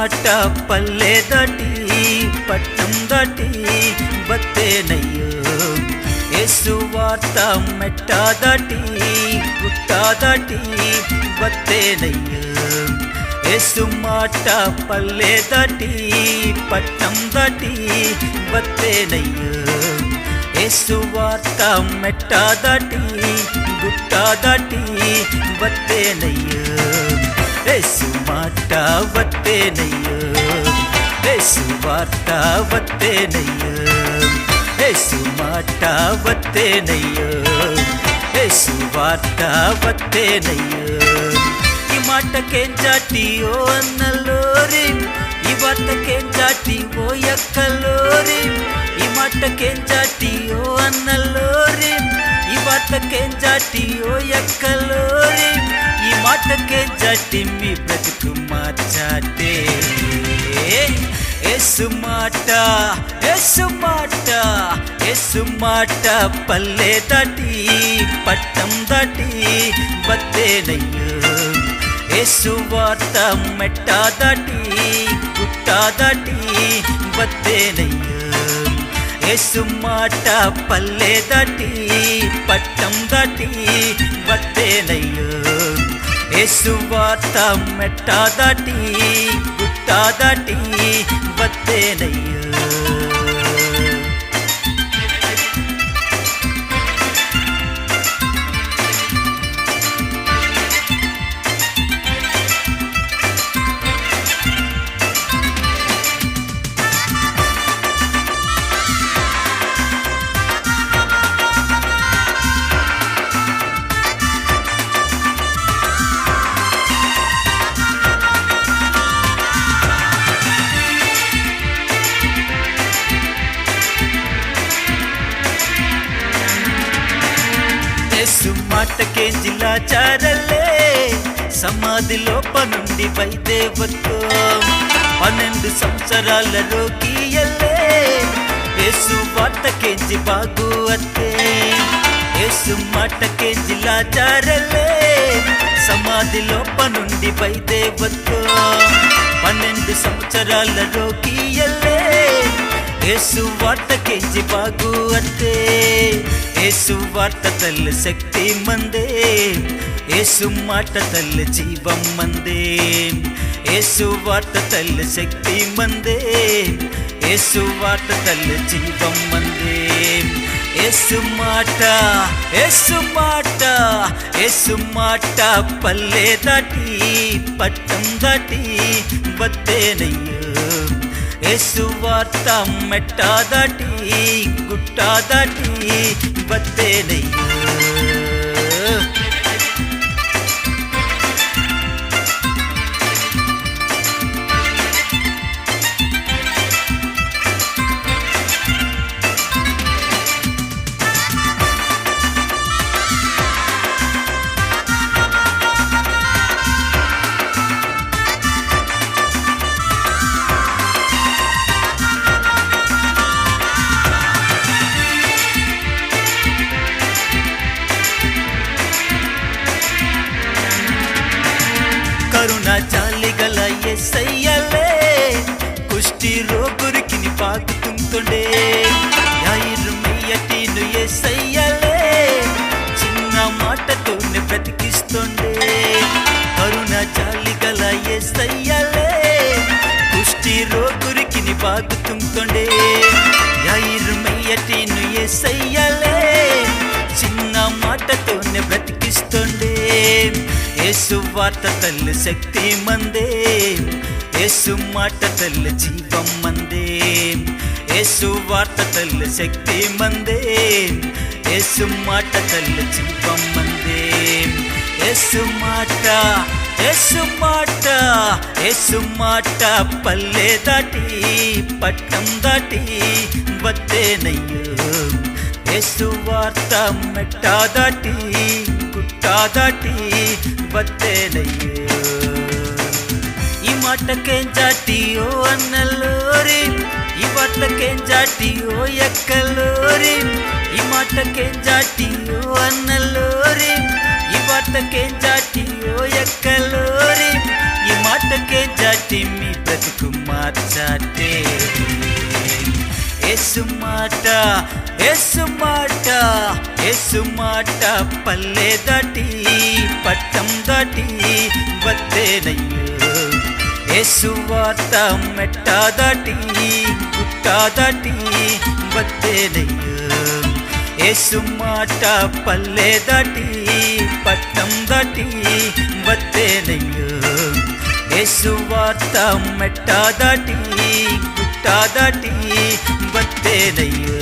మాట పల్లె దాటి పట్టం దాటి బత్తేనయ్యో యేసు వార్త మెట్ట దాటి గుట్ట దాటి బత్తేనయ్యో యేసు మాట పల్లె దాటి పట్టం దాటి బత్తేనయ్యో యేసు వార్త మెట్ట దాటి గుట్ట దాటి బత్తేనయ్యో యేసు మాట బత్తేనయ్యో యేసు వార్త బత్తేనయ్యో యేసు మాట బత్తేనయ్యో యేసు వార్త బత్తేనయ్యో ఈ మాటకేం జాటియో అన్నలోరి ఈ వార్తకేం జాటివో ఎక్కలోరి ఈ మాటకేం జాటియో అన్నలోరి ఈ వార్తకేం జాటియో ఎక్కలోరి ఈ మాటకే జాటి మీ బ్రతుకు మార్చాటే యేసు మాట యేసు మాట యేసు మాట పల్లె దాటి పట్టం దాటి బత్తేనయ్యో యేసు వార్త మెట్ట దాటి గుట్ట దాటి బత్తేనయ్యో యేసు మాట పల్లె దాటి పట్టం దాటి బత్తేనయ్యో యేసు వార్త మెట్ట దాటి గుట్ట దాటి బత్తేనయ్యో యేసు మాటకే జిల్లా చారలే సమాధిలో పనుండి వైదేవత్వం 12 సంవత్సరాల రోగియలే యేసు వార్తకే బాగు అత్తే యేసు మాటకే జిల్లా చారలే సమాధిలో పనుండి వైదేవత్వం 12 సంవత్సరాల రోగియలే యేసు వార్తకే బాగు అత్తే యేసు వార్త తల్లి శక్తి మందే యేసు మాట తల్లి జీవం మందే యేసు వార్త తల్లి శక్తి మందే యేసు వార్త తల్లి జీవం మందే యేసు మాట యేసు మాట యేసు మాట పల్లె దాటి పట్టం దాటి బత్తేనయ్యో యేసు వార్త మెట్ట దాటి గుట్ట దాటి బత్తేనయ్యో కరుణ జాలిగల యేసయ్యలే కుష్టి రోగురికి పాకుతుండే యాయిరు మెయ్యటీను యేసయ్యలే చిన్న మాటతోనే బ్రతికిస్తుండే కరుణ జాలిగల యేసయ్యలే కుష్టి రోగురికి పాకుతుండే యాయిరు మెయ్యటీను యేసయ్యలే చిన్న మాటతోనే బ్రతికిస్తుండే యేసు వార్త తల్లి శక్తి మందే యేసు మాట తల్లి జీవం మందే యేసు వార్త తల్లి శక్తి మందే యేసు మాట తల్లి జీవం మందే యేసు మాట యేసు మాట యేసు మాట పల్లె దాటి పట్టం దాటి బత్తేనయ్యో యేసు వార్త మెట్ట దాటి గుట్ట దాటి బత్తేనయ్యో ఈ మాటకేం జాటియో అన్నలోరి ఈ వార్తకేం జాటియో ఎక్కలోరి ఈ మాటకేం జాటియో అన్నలోరి ఈ సువార్తకే జాటి ఓ ఎక్కలోరి ఈ మాటకే జాటి మీ బ్రతుకు మార్చాటే యేసు మాట యేసు మాట యేసు మాట పల్లె దాటి పట్టం దాటి బత్తేనయ్యో యేసు వార్త మెట్ట దాటి గుట్ట దాటి బత్తేనయ్యో యేసు మాట పల్లె దాటి పట్టం దాటి బత్తేనయ్యో యేసు వార్త మెట్ట దాటి గుట్ట దాటి బత్తేనయ్యో